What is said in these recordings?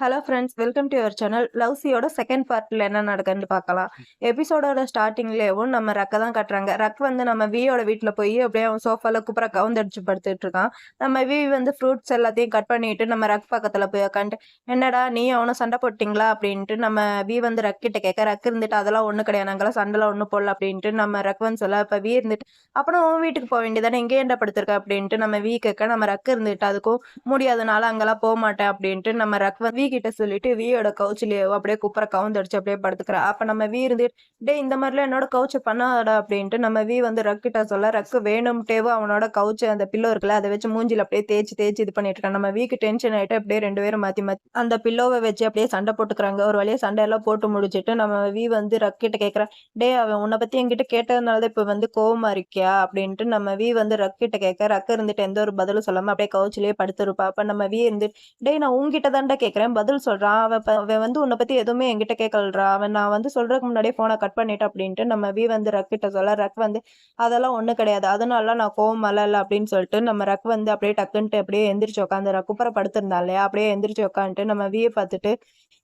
Hello friends, welcome to your channel. லவ்ஸியோட second பார்ட்ல என்ன நடக்குதுன்னு பார்க்கலாம். எபிசோடோட ஸ்டார்டிங்லேயும் நம்ம ரக்க தான் காட்டுறாங்க. ரக் வந்து நம்ம வியோட வீட்டில் போய் அப்படியே அவன் சோஃபால குப்புற கவுந்தடிச்சு படுத்துட்டு இருக்கான். நம்ம வி வந்து ஃப்ரூட்ஸ் எல்லாத்தையும் கட் பண்ணிட்டு நம்ம ரக் பக்கத்தில் போய் உட்காந்துட்டு, என்னடா நீ அவனும் சண்டை போட்டிங்களா அப்படின்ட்டு நம்ம வி வந்து ரக் கிட்ட கேட்க, ரக் இருந்துட்டு அதெல்லாம் ஒன்றும் கிடையாது, நாங்களாம் சண்டைலாம் ஒன்றும் போடல அப்படின்ட்டு நம்ம ரக் வந்து சொல்ல, இப்போ வி இருந்துட்டு அப்புறம் உன் வீட்டுக்கு போக வேண்டியதானே, எங்கே என்ன படுத்திருக்க அப்படின்ட்டு நம்ம வி கேட்க, நம்ம ரக் இருந்துட்டு அதுக்கும் முடியாதனால அங்கெல்லாம் போக மாட்டேன் அப்படின்ட்டு நம்ம ரக் வி கிட்ட சொல்லிட்டு வியோட கவுச்சிலேயே அப்படியே குப்புற கவுந்தடிச்சு அப்படியே படுத்துக்கிறா. அப்ப நம்ம வி இருந்து டே இந்த மாதிரிலாம் என்னோட கவுச்ச பண்ணாடா அப்படின்ட்டு நம்ம வி வந்து ரக் கிட்ட சொல்ல, ரக்கு வேணும்ட்டேவோ அவனோட கவுச்சு அந்த பில்லோ இருக்குல்ல அதை வச்சு மூஞ்சில அப்படியே தேய்ச்சி தேய்ச்சி இது பண்ணிட்டு இருக்கான். நம்ம வீக்கு டென்ஷன் ஆயிட்டு அப்படியே ரெண்டு பேரும் மாத்தி மாத்தி அந்த பில்லோவை வச்சு அப்படியே சண்டை போட்டுக்கிறாங்க. ஒரு வழியா சண்டை எல்லாம் போட்டு முடிச்சிட்டு நம்ம வி வந்து ரக் கிட்ட கேட்கறான், டே அவன் உன்னை பத்தி என்கிட்ட கேட்டதுனாலதான் இப்ப வந்து கோவமா இருக்கியா அப்படின்ட்டு நம்ம வி வந்து ரக் கிட்ட கேட்க, ரக்க இருந்துட்டு எந்த ஒரு பதிலும் சொல்லாம அப்படியே கவுச்சிலேயே படுத்துருப்பா. அப்ப நம்ம வி இருந்து டேய் நான் உன்கிட்ட தான்டா கேட்கறேன், பதில் சொல்றான். அவன் வந்து உன்னை பத்தி எதுவுமே என்கிட்ட கேட்கலடா, அவன் நான் வந்து சொல்றதுக்கு முன்னாடியே போனை கட் பண்ணிட்டேன் அப்படின்ட்டு நம்ம வி வந்து ரக் கிட்ட சொல்ல, ரக் வந்து அதெல்லாம் ஒண்ணும் கிடையாது, அதனால நான் கோவமல்ல இல்ல அப்படின்னு சொல்லிட்டு நம்ம ரக் வந்து அப்படியே டக்குன்ட்டு அப்படியே எந்திரிச்சு உட்காந்து குப்புற படுத்திருந்தா இல்லையா, அப்படியே எந்திரிச்சு உட்காந்துட்டு நம்ம வியை பார்த்துட்டு,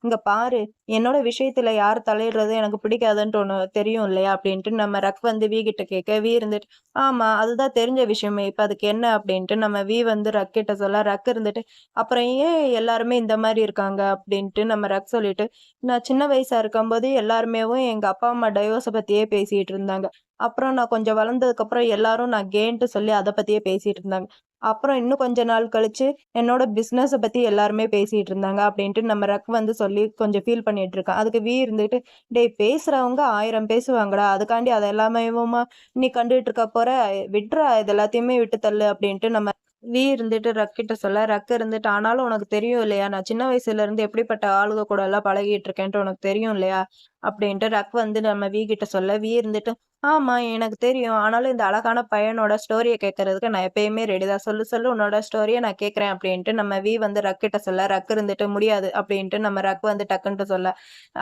இங்க பாரு, என்னோட விஷயத்துல யார் தலையிடுறது எனக்கு பிடிக்காதுன்ட்டு ஒண்ணு தெரியும் இல்லையா அப்படின்ட்டு நம்ம ரக் வந்து வி கிட்ட கேட்க, வி இருந்துட்டு ஆமா அதுதான் தெரிஞ்ச விஷயமே, இப்ப அதுக்கு என்ன அப்படின்ட்டு நம்ம வி வந்து ரக் கிட்ட சொல்ல, ரக் இருந்துட்டு அப்புறம் ஏன் எல்லாருமே இந்த மாதிரி இருக்காங்க அப்படின்ட்டு நம்ம ரக் சொல்லிட்டு, நான் சின்ன வயசா இருக்கும்போது எல்லாருமேவும் எங்க அப்பா அம்மா டைவோர்ஸை பத்தியே பேசிட்டு இருந்தாங்க. அப்புறம் நான் கொஞ்சம் வளர்ந்ததுக்கு அப்புறம் எல்லாரும் நான் கேன்ட்டு சொல்லி அதை பத்தியே பேசிட்டு இருந்தாங்க. அப்புறம் இன்னும் கொஞ்ச நாள் கழிச்சு என்னோட பிசினஸ பத்தி எல்லாருமே பேசிட்டு இருந்தாங்க அப்படின்ட்டு நம்ம ரக் வந்து சொல்லி கொஞ்சம் ஃபீல் பண்ணிட்டு இருக்கான். அதுக்கு வி இருந்துட்டு, டேய் பேசுறவங்க 1000 பேசுவாங்கடா, அதுக்காண்டி அதை எல்லாமேவுமா நீ கண்டுட்டு இருக்க போற, விட்டுறா இது எல்லாத்தையுமே விட்டு தள்ளு அப்படின்ட்டு நம்ம வி இருந்துட்டு ரக் கிட்ட சொல்ல, ரக் இருந்துட்டு ஆனாலும் உனக்கு தெரியும் இல்லையா, நான் சின்ன வயசுல இருந்து எப்படிப்பட்ட ஆளுக கூட எல்லாம் பழகிட்டு இருக்கேன்ட்டு உனக்கு தெரியும் இல்லையா அப்படின்ட்டு ரக் வந்து நம்ம வி கிட்ட சொல்ல, வி இருந்துட்டு ஆமா எனக்கு தெரியும், ஆனாலும் இந்த அழகான பையனோட ஸ்டோரியை கேட்கறதுக்கு நான் எப்பயுமே ரெடிதான், சொல்லு சொல்லு உன்னோட ஸ்டோரியை நான் கேட்கறேன் அப்படின்ட்டு நம்ம வி வந்து ரக் கிட்ட சொல்ல, ரக் இருந்துட்டு முடியாது அப்படின்ட்டு நம்ம ரக் வந்து டக்குன்ட்டு சொல்ல,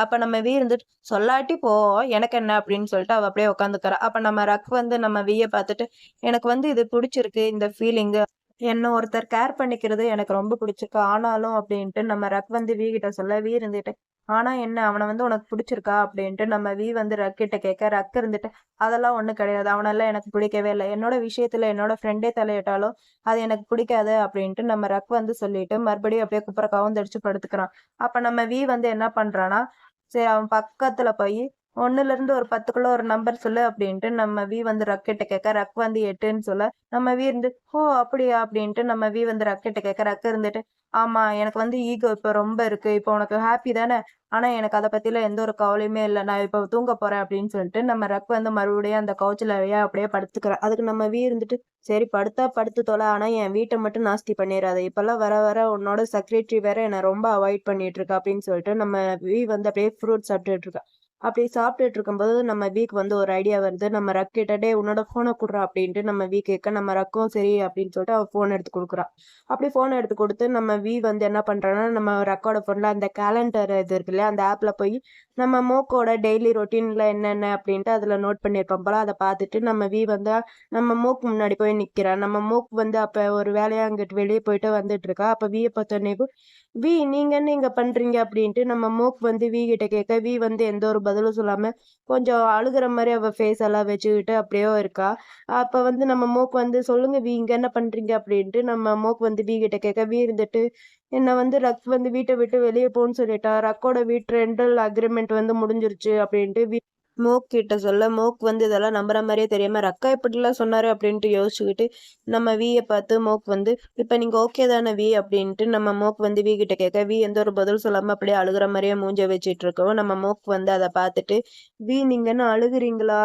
அப்ப நம்ம வி இருந்துட்டு சொல்லாட்டி போ, எனக்கு என்ன அப்படின்னு சொல்லிட்டு அவ அப்படியே உட்காந்துக்கிறா. அப்ப நம்ம ரக் வந்து நம்ம விய பார்த்துட்டு, எனக்கு வந்து இது பிடிச்சிருக்கு இந்த ஃபீலிங், என்ன ஒருத்தர் கேர் பண்ணிக்கிறது எனக்கு ரொம்ப பிடிச்சிருக்கு, ஆனாலும் அப்படின்ட்டு நம்ம ரக் வந்து வி கிட்ட சொல்ல, வி இருந்துட்டு ஆனா என்ன அவனை வந்து உனக்கு பிடிச்சிருக்கா அப்படின்ட்டு நம்ம வி வந்து ரக் கிட்ட கேட்க, ரக் இருந்துட்டு அதெல்லாம் ஒண்ணும் கிடையாது, அவனெல்லாம் எனக்கு பிடிக்கவே இல்லை, என்னோட விஷயத்துல என்னோட ஃப்ரெண்டே தலையிட்டாலும் அது எனக்கு பிடிக்காது அப்படின்ட்டு நம்ம ரக் வந்து சொல்லிட்டு மறுபடியும் அப்படியே குப்புற கவுந்தடிச்சு படுத்துக்கிறான். அப்ப நம்ம வி வந்து என்ன பண்றான்னா, சரி அவன் பக்கத்துல போய் 1ல இருந்து ஒரு 10க்குள்ள ஒரு நம்பர் சொல்லு அப்படின்ட்டு நம்ம வி வந்து ரக் கிட்ட கேட்க, ரக் வந்து 8ன்னு சொல்ல, நம்ம வி இருந்து ஓ அப்படியா அப்படின்ட்டு நம்ம வி வந்து ரக் கிட்ட கேட்க, ரக் இருந்துட்டு ஆமா எனக்கு வந்து ஈகோ இப்ப ரொம்ப இருக்கு, இப்போ உனக்கு ஹாப்பி தானே, ஆனா எனக்கு அதை பத்தில எந்த ஒரு கவலையுமே இல்லை, நான் இப்ப தூங்க போறேன் அப்படின்னு சொல்லிட்டு நம்ம ரக் வந்து மறுபடியும் அந்த கவுச்சில அப்படியே படுத்துக்கிறேன். அதுக்கு நம்ம வி இருந்துட்டு சரி படுத்தா படுத்து தொலை, ஆனா என் வீட்டை மட்டும் நாஸ்தி பண்ணிடாத, இப்பெல்லாம் வர வர உன்னோட செக்ரட்டரி வேற என்னை ரொம்ப அவாய்ட் பண்ணிட்டு இருக்கா அப்படின்னு சொல்லிட்டு நம்ம வி வந்து அப்படியே ஃப்ரூட் சாப்பிட்டுட்டு இருக்கா. அப்படி சாப்பிட்டுட்டு இருக்கும்போது நம்ம வீக்கு வந்து ஒரு ஐடியா வருது. நம்ம ரக் கிட்ட டேய் உன்னோட ஃபோனை குடுறா அப்படின்ட்டு நம்ம வி கேட்க, நம்ம ரக்கும் சரி அப்படின்னு சொல்லிட்டு அவ ஃபோன் எடுத்து குடுக்குறா. அப்படி ஃபோன் எடுத்து குடுத்து நம்ம வி வந்து என்ன பண்றான்னா, நம்ம ரக்கோட ஃபோன்ல அந்த கேலண்டர் இது இருக்கு இல்லையா, அந்த ஆப்ல போய் நம்ம மோக்கோட டெய்லி ரொட்டீன்ல என்னென்ன அப்படின்ட்டு அதுல நோட் பண்ணியிருப்போம் போல. அதை பார்த்துட்டு நம்ம வி வந்து நம்ம மூக்கு முன்னாடி போய் நிக்கிறா. நம்ம மூக்கு வந்து அப்ப ஒரு வேலையா அங்கிட்டு வெளியே போயிட்டு வந்துட்டு இருக்கா. அப்ப விய பார்த்தோன்னே வி நீங்க என்ன இங்க பண்றீங்க அப்படின்ட்டு நம்ம மூக் வந்து வி கிட்ட கேட்க, வி வந்து எந்த ஒரு பதிலும் சொல்லாம கொஞ்சம் அழுகுற மாதிரி அவ ஃபேஸ் எல்லாம் வச்சுக்கிட்டு அப்படியே இருக்கா. அப்ப வந்து நம்ம மூக் வந்து சொல்லுங்க வி இங்க என்ன பண்றீங்க அப்படின்ட்டு நம்ம மூக் வந்து வி கிட்ட கேட்க, வி இருந்துட்டு என்ன வந்து ரக் வந்து வீட்டை விட்டு வெளியே போன்னு சொல்லிட்டா, ரக்கோட வீட்டு ரெண்டல் அக்ரிமெண்ட் வந்து முடிஞ்சிருச்சு அப்படின்ட்டு மோக் கிட்ட சொல்ல, மோக் வந்து இதெல்லாம் நம்புற மாதிரியே தெரியாம ரக்கா இப்படிலாம் சொன்னாரு அப்படின்ட்டு யோசிச்சுக்கிட்டு நம்ம வியை பார்த்து மோக் வந்து இப்ப நீங்க ஓகே தானே வி அப்படின்ட்டு நம்ம மோக் வந்து வி கிட்ட கேட்க, வி எந்த ஒரு பதில் சொல்லாம அப்படியே அழுகுற மாதிரியே மூஞ்ச வச்சிட்டு இருக்கவும் நம்ம மோக் வந்து அதை பார்த்துட்டு, வி நீங்க என்ன அழுகுறீங்களா,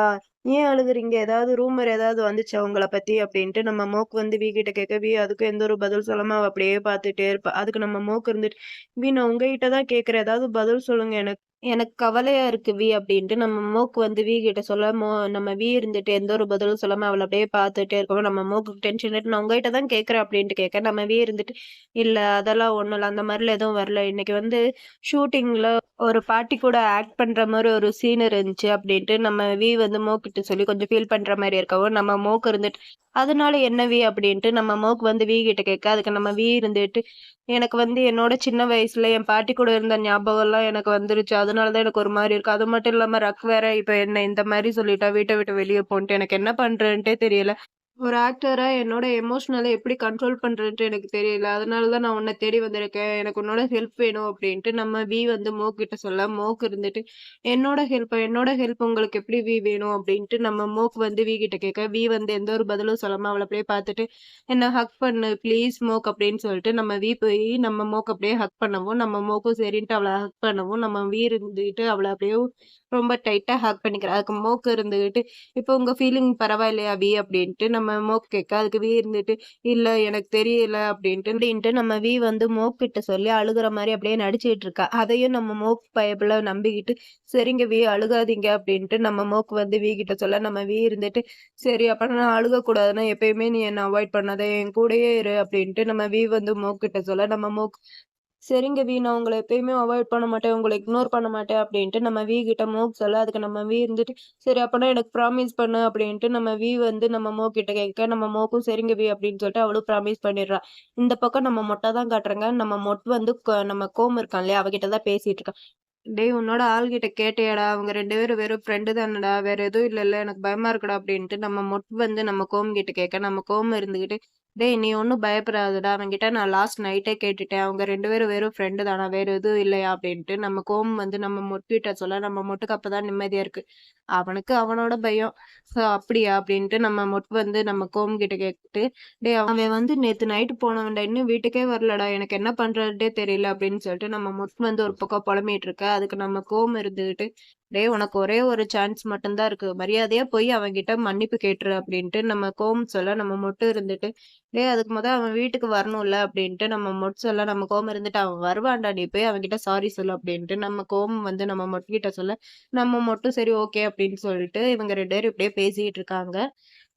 ஏன் அழுகுறீங்க, ஏதாவது ரூமர் ஏதாவது வந்துச்சா உங்களை பத்தி அப்படின்ட்டு நம்ம மோக் வந்து வி கிட்ட கேட்க, வி அதுக்கு எந்த ஒரு பதில் சொல்லாம அவ அப்படியே பார்த்துட்டே இருப்பா. அதுக்கு நம்ம மோக் இருந்துட்டு வி நான் உங்ககிட்ட தான் கேட்கறேன், ஏதாவது பதில் சொல்லுங்க எனக்கு எனக்கு கவலையா இருக்கு வி அப்படின்ட்டு நம்ம மோக்கு வந்து வி கிட்ட சொல்ல நம்ம வி இருந்துட்டு எந்த ஒரு பதிலும் சொல்லாம அவள அப்படியே பார்த்துட்டே இருக்கவும் நம்ம மோக்குக்கு டென்ஷன் ஆயிட்டு நான் உங்ககிட்ட தான் கேட்கறேன் அப்படின்ட்டு கேட்க நம்ம வி இருந்துட்டு இல்ல அதெல்லாம் ஒண்ணும் இல்ல அந்த மாதிரில எதுவும் வரல இன்னைக்கு வந்து ஷூட்டிங்ல ஒரு பாட்டி கூட ஆக்ட் பண்ற மாதிரி ஒரு சீன் இருந்துச்சு அப்படின்ட்டு நம்ம வி வந்து மோக்கிட்ட சொல்லி கொஞ்சம் ஃபீல் பண்ற மாதிரி இருக்கவும் நம்ம மோக்கு இருந்துட்டு அதனால என்ன வி அப்படின்ட்டு நம்ம மோக்கு வந்து வி கிட்ட கேட்க அதுக்கு நம்ம வி இருந்துட்டு எனக்கு வந்து என்னோட சின்ன வயசுல என் பாட்டி கூட இருந்த ஞாபகம்லாம் எனக்கு வந்துருச்சு. அதனால தான் எனக்கு ஒரு மாரி இருக்கு. அது மட்டும் இல்லாம ரக் வேற இப்ப என்ன இந்த மாரி சொல்லிட்டா, வீட்ட விட்டு வெளிய போன்ட்டு எனக்கு என்ன பண்றதுன்ட்டே தெரியல. ஒரு ஆக்டரா என்னோட எமோஷனல எப்படி கண்ட்ரோல் பண்றதுன்ட்டு எனக்கு தெரியல. அதனால தான் நான் உன்ன தேடி வந்திருக்கேன். எனக்கு உன்னோட ஹெல்ப் வேணும் அப்படின்ட்டு நம்ம வி வந்து மோக் கிட்ட சொல்ல, மோக் இருந்துட்டு என்னோட ஹெல்ப் உங்களுக்கு எப்படி வி வேணும் அப்படின்ட்டு நம்ம மோக் வந்து வி கிட்ட கேட்க, வி வந்து எந்த ஒரு பதிலும் சொல்லாம அவள அப்படியே பார்த்துட்டு, என்ன ஹக் பண்ணு ப்ளீஸ் மோக் அப்படின்னு சொல்லிட்டு நம்ம வி போய் நம்ம மோக் அப்படியே ஹக் பண்ணவும், நம்ம மோக்கும் சரின்ட்டு அவள ஹக் பண்ணவும், நம்ம வி இருந்துட்டு அவள அப்படியே ரொம்ப டைட்டா ஹக் பண்ணிக்கிறா. அதுக்கு மோக் இருந்துகிட்டு இப்போ உங்க ஃபீலிங் பரவாயில்லையா வி? அப்படின்ட்டு நம்ம மோக் கேட்க, அதுக்கு வி இருந்துட்டு, "இல்ல எனக்கு தெரியல" அப்படின்ட்டு நம்ம வி வந்து மோக் கிட்ட சொல்லி அழுகுற மாரி அப்படியே நடிச்சுட்டு இருக்கா. அதையும் நம்ம மோக் பயபுல நம்பிக்கிட்டு, "சரிங்க வி அழுகாதீங்க" அப்படின்ட்டு நம்ம மோக் வந்து வி கிட்ட சொல்ல, நம்ம வி இருந்துட்டு, "சரி அப்ப நான் அழுகக்கூடாதுன்னா எப்பயுமே நீ என்ன அவாய்ட் பண்ணாத, என் கூடயே இரு" அப்படின்ட்டு நம்ம வி வந்து மோக் கிட்ட சொல்ல, நம்ம மோக் சரிங்க வி. நான் உங்கள எப்பயுமே அவாய்ட் பண்ண மாட்டேன். உங்கள இக்னோர் பண்ண மாட்டேன் அப்டின்ட்டு நம்ம வி கிட்ட மோக் சொல்ல, அதுக்கு நம்ம வி இருந்துட்டு, சரி அப்பனா எனக்கு ப்ராமிஸ் பண்ணு அப்டின்ட்டு நம்ம வி வந்து நம்ம மோக் கிட்ட கேட்க, நம்ம மோக்கும் சரிங்க வி அப்டின்னு சொல்லிட்டு அவளும் ப்ராமிஸ் பண்ணிடுறா. இந்த பக்கம் நம்ம மொட்ட தான் காட்டுறாங்க. நம்ம மொட் வந்து நம்ம கோம் இருக்கான் இல்லையா? அவகிட்ட தான் பேசிட்டு இருக்கா. டேய் உன்னோட ஆள்கிட்ட கேட்டியாடா? அவங்க 2 பேரும் வெறும் ஃப்ரெண்டு தானடா. வேற எதுவும் இல்லல்ல. எனக்கு பயமா இருக்குடா அப்டின்ட்டு நம்ம மொட் வந்து நம்ம கோம் கிட்ட கேட்க, நம்ம கோம் இருந்துகிட்டு, டேய் நீ ஒண்ணும் பயப்படாதடா. அவன்கிட்ட நான் லாஸ்ட் நைட்டே கேட்டுட்டேன். அவங்க 2 பேரும் வெறும் ஃப்ரெண்டு தானா. வேற எதுவும் இல்லையா? அப்டின்ட்டு நம்ம கோம் வந்து நம்ம மொட் கிட்ட சொல்ல, நம்ம மொட்டுக்கு அப்பதான் நிம்மதியா இருக்கு. அவனுக்கு அவனோட பயம். அப்படியா? அப்டின்ட்டு நம்ம மொட் வந்து நம்ம கோம் கிட்ட கேட்டு, டேய் அவன் வந்து நேத்து நைட்டு போனவன்டா. இன்னும் வீட்டுக்கே வரலடா. எனக்கு என்ன பண்றதுன்னே தெரியல அப்படின்னு சொல்லிட்டு நம்ம முட் வந்து ஒரு பக்கம் புலம்பிட்டு இருக்க. அதுக்கு நம்ம கோவம் இருந்துகிட்டு, டேய் உனக்கு ஒரே ஒரு சான்ஸ் மட்டும் தான் இருக்கு. மரியாதையா போய் அவன்கிட்ட மன்னிப்பு கேட்டுரு அப்படின்ட்டு நம்ம கோவம் சொல்ல, நம்ம மொட்டு இருந்துட்டு, டேய் அதுக்கு அவன் வீட்டுக்கு வரணும்ல அப்படின்ட்டு நம்ம மொட் சொல்ல, நம்ம கோவம் இருந்துட்டு, அவன் வருவான்டா நீ போய் அவன்கிட்ட சாரி சொல்லு அப்படின்ட்டு நம்ம கோவம் வந்து நம்ம மொட்டுக்கிட்ட சொல்ல, நம்ம மொட்டு சரி ஓகே அப்படின்னு சொல்லிட்டு இவங்க 2 பேரும் இப்படியே பேசிட்டு இருக்காங்க.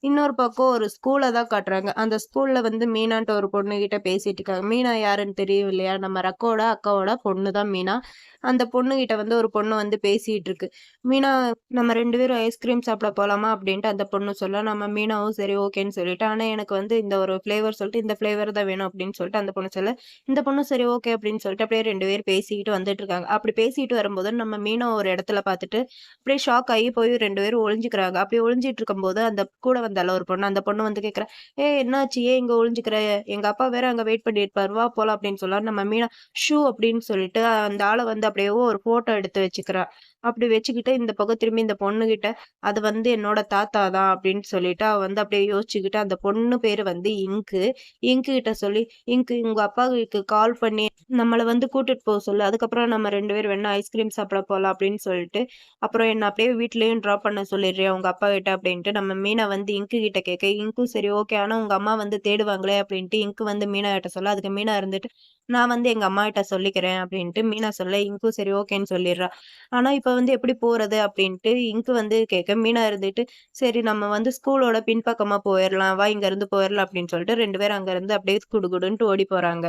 இன்னொரு பக்கம் ஒரு ஸ்கூல தான் காட்டுறாங்க. அந்த ஸ்கூல்ல வந்து மீனான்ட்டு ஒரு பொண்ணுகிட்ட பேசிட்டு இருக்காங்க. மீனா யாருன்னு தெரியும் இல்லையா? நம்ம ரக்கோட அக்காவோட பொண்ணு தான் மீனா. அந்த பொண்ணுகிட்ட வந்து ஒரு பொண்ணு வந்து பேசிட்டு இருக்கு. மீனா நம்ம 2 பேரும் ஐஸ்கிரீம் சாப்பிட போலாமா? அப்படின்ட்டு அந்த பொண்ணு சொல்ல, நம்ம மீனாவும் சரி ஓகேன்னு சொல்லிட்டு, ஆனா எனக்கு வந்து இந்த ஒரு ஃப்ளேவர் சொல்லிட்டு இந்த ஃப்ளேவர் தான் வேணும் அப்படின்னு சொல்லிட்டு அந்த பொண்ணு சொல்ல, இந்த பொண்ணு சரி ஓகே அப்படின்னு சொல்லிட்டு அப்படியே 2 பேரும் பேசிக்கிட்டு வந்துட்டு இருக்காங்க. அப்படி பேசிட்டு வரும்போது நம்ம மீனா ஒரு இடத்துல பார்த்துட்டு, அப்படியே ஷாக் ஆகி போய் 2 பேரும் ஒளிஞ்சுக்கிறாங்க. அப்படி ஒளிஞ்சிட்டு இருக்கும்போது அந்த கூட வந்தால்ல ஒரு பொண்ணு, அந்த பொண்ணு வந்து கேட்கிறா, "ஏய் என்னாச்சு? ஏன் இங்க ஒளிஞ்சுக்கிற? எங்க அப்பா வேற அங்க வெயிட் பண்ணியிருப்பாரு. வா போலாம்" அப்படின்னு சொல்ல, நம்ம மீனா ஷூ அப்படின்னு சொல்லிட்டு அந்த ஆள வந்து அப்படியே ஒரு ஃபோட்டோ எடுத்து வச்சுக்கிறா. அப்படி வச்சுக்கிட்டு இந்த பக்கம் திரும்பி இந்த பொண்ணுகிட்ட, "அது வந்து என்னோட தாத்தா தான்" அப்படின்னு சொல்லிட்டு அவ வந்து அப்படியே யோசிச்சுக்கிட்டு அந்த பொண்ணு பேரு வந்து இங்கு. இங்கு கிட்ட சொல்லி, "இங்கு உங்க அப்பாவுக்கு கால் பண்ணி நம்மள வந்து கூட்டிட்டு போ சொல்லு. அதுக்கப்புறம் நம்ம 2 பேரும் வேணா ஐஸ்கிரீம் சாப்பிட போலாம்" அப்படின்னு சொல்லிட்டு அப்புறம் என்ன அப்படியே வீட்லயும் ட்ராப் பண்ண சொல்லிடுறியா உங்க அப்பா கிட்ட அப்படின்ட்டு நம்ம மீனா வந்து இங்கு கிட்ட கேட்க, இங்கும் சரி ஓகே. ஆனா உங்க அம்மா வந்து தேடுவாங்களே அப்படின்ட்டு இங்கு வந்து மீனா கிட்ட சொல்ல, அதுக்கு மீனா இருந்துட்டு, நான் வந்து எங்க அம்மா கிட்ட சொல்லிக்கிறேன் அப்படின்ட்டு மீனா சொல்ல, இங்கும் சரி ஓகேன்னு சொல்லிடுறா. ஆனா இப்ப வந்து எப்படி போறது அப்படின்ட்டு இங்கு வந்து கேட்க, மீனா இருந்துட்டு, சரி நம்ம வந்து ஸ்கூலோட பின்பக்கமா போயிரலாம். வா இங்க இருந்து போயிரலாம் அப்படின்னு சொல்லிட்டு 2 பேரும் அங்க இருந்து அப்படியே குடுகுடுன்ட்டு ஓடி போறாங்க.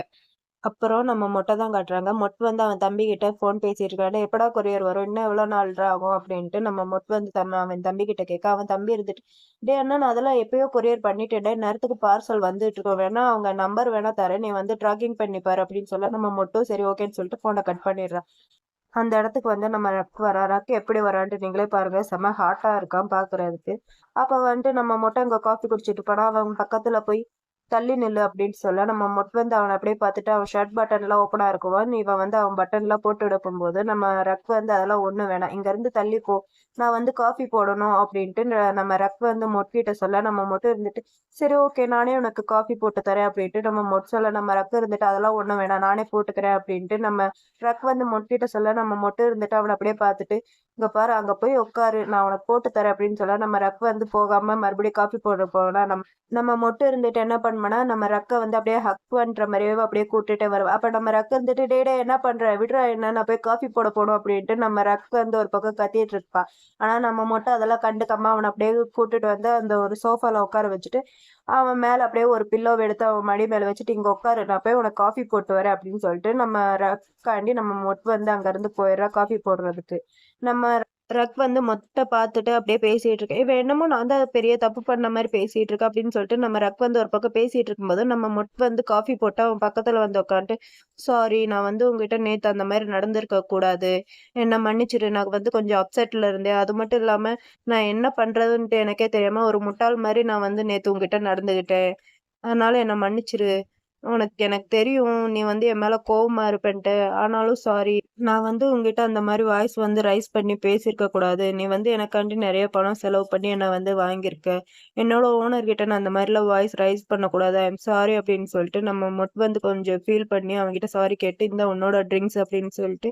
அப்புறம் நம்ம மொட்ட தான் காட்டுறாங்க. மொட் வந்து அவன் தம்பிகிட்ட ஃபோன் பேசிட்டு இருக்கான். "டேய் எப்படா கொரியர் வரும்? இன்னும் எவ்வளோ நாள்றா ஆகும்?" அப்படின்ட்டு நம்ம மொட் வந்து அவன் தம்பிகிட்ட கேட்க, அவன் தம்பி இருந்துட்டு, "டேய் அண்ணா நான் அதெல்லாம் எப்பயோ கொரியர் பண்ணிட்டேன்டா. இந்நேரத்துக்கு பார்சல் வந்துட்டு இருக்கும். வேணா அவங்க நம்பர் வேணா தரேன். நீ வந்து ட்ராக்கிங் பண்ணி பாரு" அப்படின்னு சொல்ல, நம்ம மொட்டும் சரி ஓகேன்னு சொல்லிட்டு ஃபோன கட் பண்ணிடுறான். அந்த இடத்துக்கு வந்து நம்ம ரக் வரா. ரக் எப்படி வரான்ட்டு நீங்களே பாருங்க. செம்ம ஹாட்டா இருக்கான் பார்க்கறதுக்கு. அப்ப வந்துட்டு நம்ம மொட்ட அங்க காஃபி குடிச்சிட்டு போனா, அவன் பக்கத்துல போய் தள்ளி நில்லு அப்படின்னு சொல்ல, நம்ம மொட் வந்து அவன அப்படியே பார்த்துட்டு அவன் ஷர்ட் பட்டன்லாம் ஓப்பனா இருக்குவான். இவன் வந்து அவன் பட்டன்லாம் போட்டு விடப்போம்போது, நம்ம ரக் வந்து அதெல்லாம் ஒண்ணும் வேணாம். இங்கருந்து தள்ளி போ. நான் வந்து காஃபி போடணும் அப்படின்ட்டு நம்ம ரக் வந்து மொட் கிட்ட சொல்ல, நம்ம மொட்டு இருந்துட்டு, சரி ஓகே நானே உனக்கு காஃபி போட்டு தரேன் அப்படின்ட்டு நம்ம மொட் சொல்ல, நம்ம ரக் இருந்துட்டு அதெல்லாம் ஒண்ணும் வேணாம். நானே போட்டுக்கிறேன் அப்படின்ட்டு நம்ம ட்ரக் வந்து மொட்கிட்ட சொல்ல, நம்ம மொட்டு இருந்துட்டு அவன அப்படியே பார்த்துட்டு, இங்க பாரு அங்க போய் உட்காரு, நான் உனக்கு போட்டு தரேன் அப்படின்னு சொல்ல நம்ம ரக் வந்து போகாம மறுபடியும் காஃபி போட போனா நம்ம மொட்டை இருந்துட்டு என்ன பண்ணுவேன்னா, நம்ம ரக்க வந்து அப்படியே ஹக் பண்ற மாரியே அப்படியே கூட்டிட்டே வருவேன். அப்ப நம்ம ரக் இருந்துட்டு, "டேய் டேய் என்ன பண்ற? விட்றா என்ன, நான் போய் காஃபி போட போணும்" அப்படின்ட்டு நம்ம ரக் வந்து ஒரு பக்கம் கத்திட்டு இருப்பா. ஆனா நம்ம மட்டும் அதெல்லாம் கண்டுக்காம அவன அப்படியே கூட்டிட்டு வந்து அந்த ஒரு சோஃபால உட்கார வச்சுட்டு, அவன் மேல அப்படியே ஒரு பில்லோவ எடுத்து அவன் மடி மேல வச்சுட்டு, "இங்க உட்காரு, நான் போய் உனக்கு காஃபி போட்டு வரேன்" அப்படின்னு சொல்லிட்டு நம்ம ரக்காண்டி நம்ம மொட் வந்து அங்கருந்து போயிடுறா காஃபி போடுறதுக்கு. நம்ம ரக் வந்து மொட்ட பாத்துட்டு அப்படியே பேசிட்டு இருக்கேன். இவ என்னமோ நான் தான் பெரிய தப்பு பண்ண மாரி பேசிட்டு இருக்கா அப்படின்னு சொல்லிட்டு நம்ம ரக் வந்து ஒரு பக்கம் பேசிட்டு இருக்கும்போது, நம்ம மொட் வந்து காஃபி போட்டு அவன் பக்கத்துல வந்து உட்காந்துட்டு, "சாரி நான் வந்து உன்கிட்ட நேத்து அந்த மாரி நடந்திருக்க கூடாது. என்ன மன்னிச்சிடு. நான் வந்து கொஞ்சம் அப்செட்ல இருந்தேன். அது மட்டும் இல்லாம நான் என்ன பண்றதுன்ட்டு எனக்கே தெரியாம ஒரு முட்டாள் மாரி நான் வந்து நேத்து உன்கிட்ட நடந்துகிட்டேன். அதனால என்ன மன்னிச்சிரு." எனக்கு தெரியும். நீ வந்து என் மேல கோவமா இருப்பேன்ட்டு. ஆனாலும் சாரி. நான் வந்து உன்கிட்ட அந்த மாரி வாய்ஸ் வந்து ரைஸ் பண்ணி பேசியிருக்க கூடாது. நீ வந்து எனக்காண்டி நெறைய பணம் செலவு பண்ணி என்ன வந்து வாங்கியிருக்க. என்னோட ஓனர் கிட்ட நான் அந்த மாரிலாம் வாய்ஸ் ரைஸ் பண்ணக்கூடாது. ஐ அம் சாரி அப்படின்னு சொல்லிட்டு நம்ம வந்து கொஞ்சம் ஃபீல் பண்ணி அவன்கிட்ட சாரி கேட்டு, இந்தா உன்னோட ட்ரிங்க்ஸ் அப்படின்னு சொல்லிட்டு,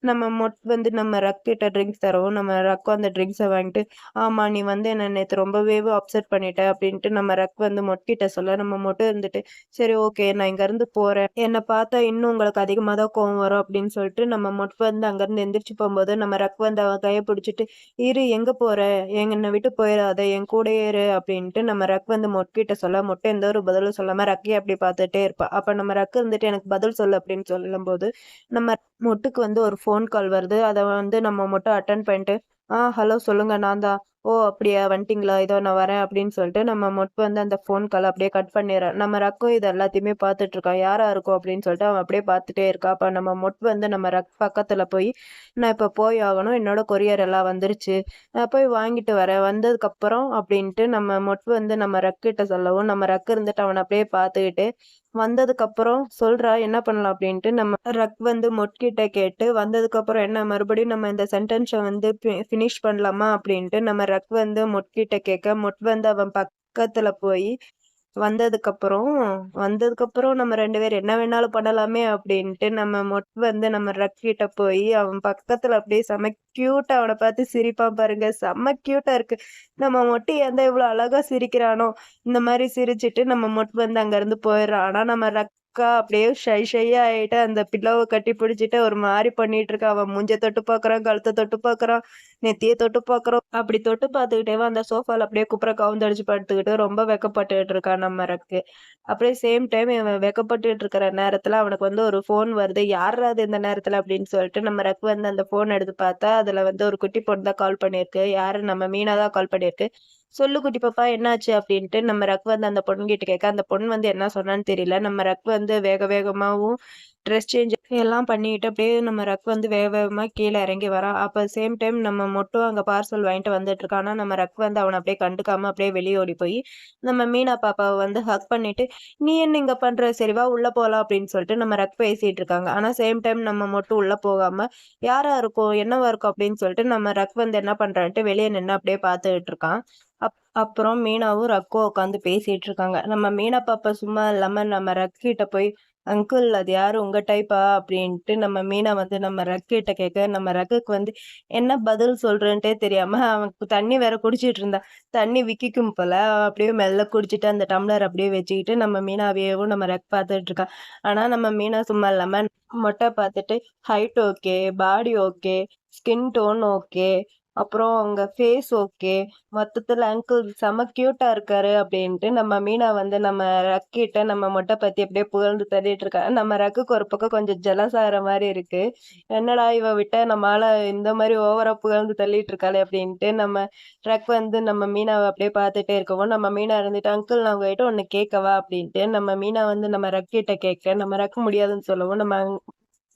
நம்ம வந்து நம்ம ரக் கிட்ட ட்ரிங்க்ஸ் தரவும், நம்ம ரக்கும் அந்த ட்ரிங்க்ஸ வாங்கிட்டு, ஆமா நீ வந்து என்ன நேத்து ரொம்பவே அப்செட் பண்ணிட்ட அப்படின்ட்டு நம்ம ரக் வந்து கிட்ட சொல்ல, நம்ம இருந்துட்டு சரி ஓகே. நான் இங்கருந்து போறேன். என்ன பார்த்தா இன்னும் உங்களுக்கு அதிகமா தான் கோவம் வரும் அப்படின்னு சொல்லிட்டு, நம்ம வந்து அங்கருந்து எந்திரிச்சு போம்போது, நம்ம ரக் வந்து அவன் கைய பிடிச்சுட்டு, "இரு எங்க போற? என்னை விட்டு போயிறாத. என் கூடயே இரு" அப்படின்ட்டு நம்ம ரக் வந்து கிட்ட சொல்ல, எந்த ஒரு பதிலும் சொல்லாம ரக்கையே அப்படி பார்த்துட்டே இருப்பா. அப்ப நம்ம ரக் இருந்துட்டு, "எனக்கு பதில் சொல்லு" அப்படின்னு சொல்லும்போது, நம்ம மொட்டுக்கு வந்து ஒரு ஃபோன் கால் வருது. அத வந்து நம்ம அட்டெண்ட் பண்ணிட்டு, ஹலோ சொல்லுங்க நான் தான்." "ஓ! அப்படியா வந்துட்டீங்களா? இதோ நான் வரேன்" அப்படின்னு சொல்லிட்டு நம்ம வந்து அந்த ஃபோன் கால அப்படியே கட் பண்ணிர்றான். நம்ம ரக்கும் இது எல்லாத்தையுமே பார்த்துட்டு இருக்கான். யாரா இருக்கும் அப்படின்னு சொல்லிட்டு அவன் அப்படியே பார்த்துட்டே இருக்கான். அப்ப நம்ம வந்து நம்ம ரக் பக்கத்துல போய், "நான் இப்ப போய் ஆகணும். என்னோட கொரியர் எல்லாம் வந்துருச்சு. நான் போய் வாங்கிட்டு வரேன். வந்ததுக்கப்புறம்" அப்படின்ட்டு நம்ம வந்து நம்ம ரக் கிட்ட சொல்லவும், நம்ம ரக் இருந்துட்டு அவன அப்படியே பார்த்துக்கிட்டு, வந்ததுக்கப்புறம் சொல்றா என்ன பண்ணலாம் அப்படின்ட்டு நம்ம ரக் வந்து கிட்ட கேட்டு, வந்ததுக்கப்புறம் என்ன மறுபடியும் நம்ம இந்த சென்டென்ஸ வந்து ஃபினிஷ் பண்ணலாமா அப்படின்ட்டு நம்ம ரக் வந்து கிட்ட கேட்க, வந்து அவன் பக்கத்துல போயி வந்ததுக்கப்புறம் வந்ததுக்கப்புறம் நம்ம 2 பேரும் என்ன வேணாலும் பண்ணலாமே அப்படின்ட்டு நம்ம வந்து நம்ம ரக் கிட்ட போயி, அவன் பக்கத்துல அப்படியே செம்ம கியூட்டா அவன பார்த்து சிரிப்பான் பாருங்க. செம்ம கியூட்டா இருக்கு. நம்ம ஏன் தான் இவ்ளோ அழகா சிரிக்கிறானோ! இந்த மாரி சிரிச்சுட்டு நம்ம வந்து அங்கருந்து போயிடுறான். ஆனா நம்ம ரக்கா அப்படியே ஷையா ஆயிட்டு அந்த பில்லோவ கட்டி பிடிச்சுட்டு ஒரு மாரி பண்ணிட்டு இருக்கான். அவன் மூஞ்ச தொட்டு பார்க்குறான், கழுத்த தொட்டு பார்க்குறான், நெத்திய தொட்டு பார்க்குறான். அப்படி தொட்டு பார்த்துக்கிட்டேவும் அந்த சோஃபால அப்படியே குப்புற கவுந்தடிச்சு படுத்துக்கிட்டு ரொம்ப வெட்கப்பட்டுட்டு இருக்கான் நம்ம ரக்கு. அப்படியே சேம் டைம் இவன் வெட்கப்பட்டுட்டு இருக்கிற நேரத்துல அவனுக்கு வந்து ஒரு ஃபோன் வருது. யார்ரா அது இந்த நேரத்துல அப்படின்னு சொல்லிட்டு நம்ம ரக் வந்து அந்த ஃபோன் எடுத்து பார்த்தா, அதுல வந்து ஒரு குட்டி பொண்ணு தான் கால் பண்ணியிருக்கு. யாரு நம்ம மீனா தான் கால் பண்ணியிருக்கு. "சொல்லு குட்டி பாப்பா என்னாச்சு?" அப்படின்ட்டு நம்ம ரக் வந்து அந்த பொண்ணுகிட்ட கேட்க, அந்த பொண்ணு வந்து என்ன சொன்னான்னு தெரியல. நம்ம ரக் வந்து வேக வேகமாவும் ட்ரெஸ் சேஞ்ச் எல்லாம் பண்ணிட்டு அப்படியே நம்ம ரக் வந்து வேக வேகமா கீழ இறங்கி வரான். அப்ப சேம் டைம் நம்ம அங்க பார்சல் வாங்கிட்டு வந்துட்டுருக்கான். ஆனா நம்ம ரக் வந்து அவன அப்படியே கண்டுக்காம அப்படியே வெளிய ஓடி போய், நம்ம மீனா பாப்பாவ வந்து ஹக் பண்ணிட்டு, "நீ என்ன இங்க பண்ற? சரி வா உள்ள போலாம்" அப்படின்னு சொல்லிட்டு நம்ம ரக் பேசிட்டு இருக்காங்க. ஆனா சேம் டைம் நம்ம உள்ள போகாம, "யாரா இருக்கும்? என்னவா இருக்கும்?" அப்படின்னு சொல்லிட்டு நம்ம ரக் வந்து என்ன பண்றான்ட்டு வெளிய நின்னு அப்படியே பார்த்துட்டு இருக்கான். அப்புறம் மீனாவும் ரக்கும் உட்காந்து பேசிட்டு இருக்காங்க. நம்ம மீனா பாப்பா சும்மா இல்லாம நம்ம ரக் கிட்ட போய், "அங்கிள் அது யாரு உங்க டைப்பா?" அப்படின்ட்டு நம்ம மீனா வந்து நம்ம ரக் கிட்ட கேட்க, நம்ம ரக்குக்கு வந்து என்ன பதில் சொல்றதுன்ட்டே தெரியாம அவன் தண்ணி வேற குடிச்சிட்டு இருந்தான். தண்ணி விக்கிக்கும் போல. அவன் அப்படியே மெல்ல குடிச்சிட்டு அந்த டம்ளர் அப்படியே வச்சுக்கிட்டு நம்ம மீனாவையவும் நம்ம ரக் பார்த்துட்டு இருக்கான். ஆனா நம்ம மீனா சும்மா இல்லாம மொட்டை பார்த்துட்டு, "height okay, body okay, skin tone okay, அப்புறம் உங்க ஃபேஸ் ஓகே. மொத்தத்துல அங்கிள் செம்ம கியூட்டா இருக்காரு" அப்படின்ட்டு நம்ம மீனா வந்து நம்ம ரக்கிட்ட நம்ம பத்தி அப்படியே புகழ்ந்து தள்ளிட்டு இருக்கா. நம்ம ரக்குக்கு ஒரு பக்கம் கொஞ்சம் ஜெலஸ் ஆகுற மாரி இருக்கு. என்னடா இவ விட்டா நம்ம ஆள இந்த மாரி ஓவரா புகழ்ந்து தள்ளிட்டு இருக்காளே அப்படின்ட்டு நம்ம ரக் வந்து நம்ம மீனாவ அப்படியே பார்த்துட்டே இருக்கவும், நம்ம மீனா இருந்துட்டு, "அங்கிள் நான் உங்ககிட்ட ஒண்ணு கேட்கவா?" அப்படின்ட்டு நம்ம மீனா வந்து நம்ம ரக்கிட்ட கேட்க, நம்ம ரக் முடியாதுன்னு சொல்லவும், நம்ம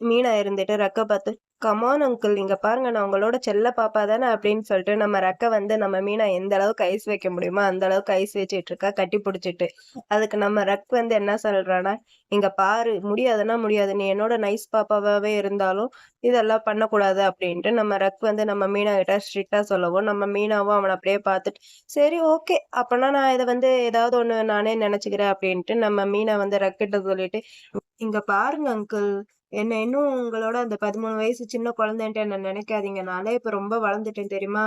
மீனா இருந்துட்டு ரக்க பார்த்து, "கமான் அங்கிள் இங்க பாருங்க நான் உங்களோட செல்ல பாப்பா தானே" அப்படின்னு சொல்லிட்டு நம்ம ரக்க வந்து நம்ம மீனா எந்த அளவுக்கு ஐஸ் வைக்க முடியுமோ அந்த அளவுக்கு ஐஸ் வச்சுட்டு இருக்கா கட்டி புடிச்சிட்டு. அதுக்கு நம்ம ரக் வந்து என்ன சொல்றான்னா, "இங்க பாரு முடியாதுன்னா முடியாது. நீ என்னோட நைஸ் பாப்பாவாவே இருந்தாலும் இதெல்லாம் பண்ணக்கூடாது" அப்படின்ட்டு நம்ம ரக் வந்து நம்ம மீனா கிட்ட ஸ்ட்ரிக்ட்டா சொல்லவும், நம்ம மீனாவும் அவன அப்படியே பார்த்துட்டு, "சரி ஓகே. அப்பன்னா நான் இத வந்து ஏதாவது ஒண்ணு நானே நெனச்சுக்கிறேன்" அப்படின்ட்டு நம்ம மீனா வந்து ரக்கிட்ட சொல்லிட்டு, "இங்க பாருங்க அங்கிள் என்ன இன்னும் உங்களோட அந்த 13 வயசு சின்ன குழந்தைன்ட்டு என்ன நினைக்காதீங்க. நான்லாம் இப்ப ரொம்ப வளர்ந்துட்டேன் தெரியுமா?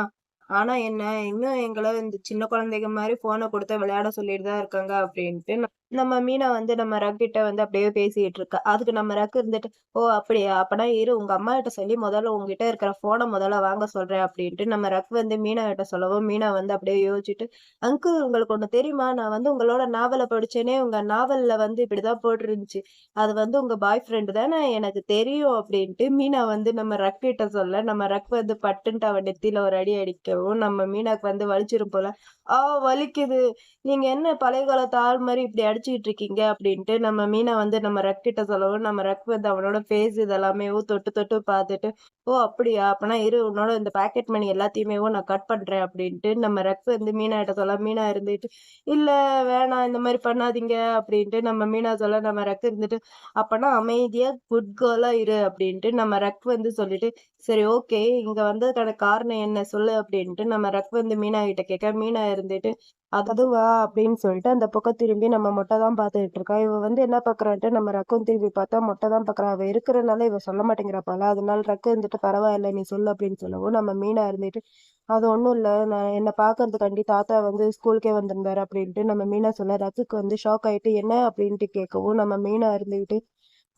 ஆனா என்ன, இன்னும் எங்கள இந்த சின்ன குழந்தைங்க மாரி ஃபோன குடுத்து விளையாட சொல்லிட்டு தான் இருக்காங்க அப்டின்ட்டு நம்ம மீனா வந்து நம்ம ரக்கிட்ட வந்து அப்படியே பேசிட்டு இருக்கா. அதுக்கு நம்ம ரக்கு இருந்துட்டு, "ஓ! அப்படியா? அப்பனா இரு உங்க அம்மாகிட்ட சொல்லி முதல்ல உன்கிட்ட இருக்கிற ஃபோன முதல்ல வாங்க சொல்றேன்" அப்படின்ட்டு நம்ம ரக் வந்து மீனா கிட்ட சொல்லவும், மீனா வந்து அப்படியே யோசிச்சுட்டு, "அங்கிள் உங்களுக்கு ஒண்ணு தெரியுமா? நான் வந்து உங்களோட நாவல படிச்சேனே, உங்க நாவல்ல வந்து இப்படிதான் போட்டிருந்துச்சு. அது வந்து உங்க பாய் ஃப்ரெண்ட் தானே? எனக்கு தெரியும்" அப்படின்ட்டு மீனா வந்து நம்ம ரக் கிட்ட சொல்ல, நம்ம ரக் வந்து பட்டுன்ட்டு அவ நெத்தியில ஒரு அடி அடிக்கவும், நம்ம மீனாக்கு வந்து வலிச்சிரும் போல. "ஆ வலிக்குது. நீங்க என்ன பழைய காலத்து ஆள் மாரி இப்படி அடிச்சுக்கிட்டு இருக்கீங்க?" அப்படின்ட்டு நம்ம மீனா வந்து நம்ம ரக் கிட்ட சொல்லவும், நம்ம ரக் வந்து அவனோட ஃபேஸ் இதெல்லாமேவும் தொட்டு தொட்டு பார்த்துட்டு, "ஓ! அப்படியா? அப்பனா இரு உன்னோட இந்த பாக்கெட் மணி எல்லாத்தையுமேவும் நான் கட் பண்றேன்" அப்படின்ட்டு நம்ம ரக் வந்து மீனா கிட்ட சொல்ல, மீனா இருந்துட்டு, "இல்ல வேணாம் இந்த மாரி பண்ணாதீங்க" அப்படின்ட்டு நம்ம மீனா சொல்ல, நம்ம ரக் இருந்துட்டு, "அப்பன்னா அமைதியா குட் கேர்லா இரு" அப்படின்ட்டு நம்ம ரக் வந்து சொல்லிட்டு, "சரி ஓகே. இங்க வந்ததுக்கான காரணம் என்ன சொல்லு" அப்படின்ட்டு நம்ம ரக் வந்து மீனா கிட்ட கேட்க, மீனா இருந்துட்டு, "அதுவா?" அப்படின்னு சொல்லிட்டு அந்த பக்கம் திரும்பி நம்ம மொட்ட தான் பார்த்துட்டு இருக்கா. இவ வந்து என்ன பார்க்குறான்ட்டு நம்ம ரக்கும் திரும்பி பார்த்தா மொட்ட தான் பார்க்குறா. அவ இருக்கிறனால இவ சொல்ல மாட்டேங்கிறா போல. அதனால ரக்கு இருந்துட்டு, "பரவாயில்ல நீ சொல்லு" அப்படின்னு சொல்லவும், நம்ம மீனா இருந்துட்டு, "அது ஒண்ணும் இல்ல. நான் என்ன பார்க்கறதுக்காண்டி தாத்தா வந்து ஸ்கூலுக்கே வந்திருந்தாரு" அப்படின்ட்டு நம்ம மீனா சொல்ல, ரக்குக்கு வந்து ஷாக் ஆயிட்டு, "என்ன?" அப்படின்ட்டு கேட்கவும், நம்ம மீனா இருந்துகிட்டு,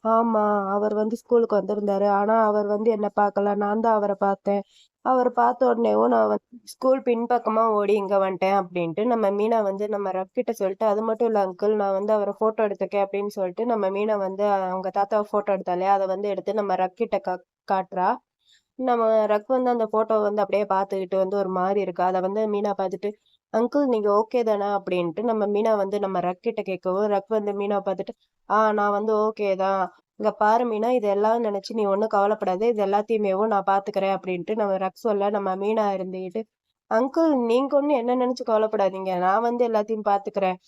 "ஆமா. அவர் வந்து ஸ்கூலுக்கு வந்திருந்தாரு. ஆனா அவர் வந்து என்ன பார்க்கல. நான் தான் அவர பார்த்தேன். அவர பார்த்த உடனேவும் நான் வந்து ஸ்கூல் பின்பக்கமா ஓடி இங்க வந்துட்டேன்" அப்படின்ட்டு நம்ம மீனா வந்து நம்ம ரக் கிட்ட சொல்லிட்டு, "அது மட்டும் இல்ல அங்கிள் நான் வந்து அவர ஃபோட்டோ எடுத்திருக்கேன்" அப்படின்னு சொல்லிட்டு நம்ம மீனா வந்து அவங்க தாத்தாவ ஃபோட்டோ எடுத்தா இல்லையா? அத வந்து எடுத்து நம்ம ரக் கிட்ட காட்டுறா. நம்ம ரக் வந்து அந்த ஃபோட்டோவ வந்து அப்படியே பார்த்துக்கிட்டு வந்து ஒரு மாரி இருக்கு. அத வந்து மீனா பார்த்துட்டு, "அங்கிள் நீங்க ஓகே தானா?" அப்படின்ட்டு நம்ம மீனா வந்து நம்ம ரக் கிட்ட கேட்கவும், ரக் வந்து மீனாவ பார்த்துட்டு, நான் வந்து ஓகே தான். இங்க பாரு மீனா, இது எல்லாம் நெனச்சு நீ ஒண்ணும் கவலைப்படாத. இது எல்லாத்தையுமேவும் நான் பார்த்துக்கிறேன்" அப்படின்ட்டு நம்ம ரக் சொல்ல, நம்ம மீனா இருந்துகிட்டு, "அங்கிள் நீங்க ஒண்ணும் என்ன நெனச்சு கவலைப்படாதீங்க. நான் வந்து எல்லாத்தையும் பார்த்துக்கிறேன்.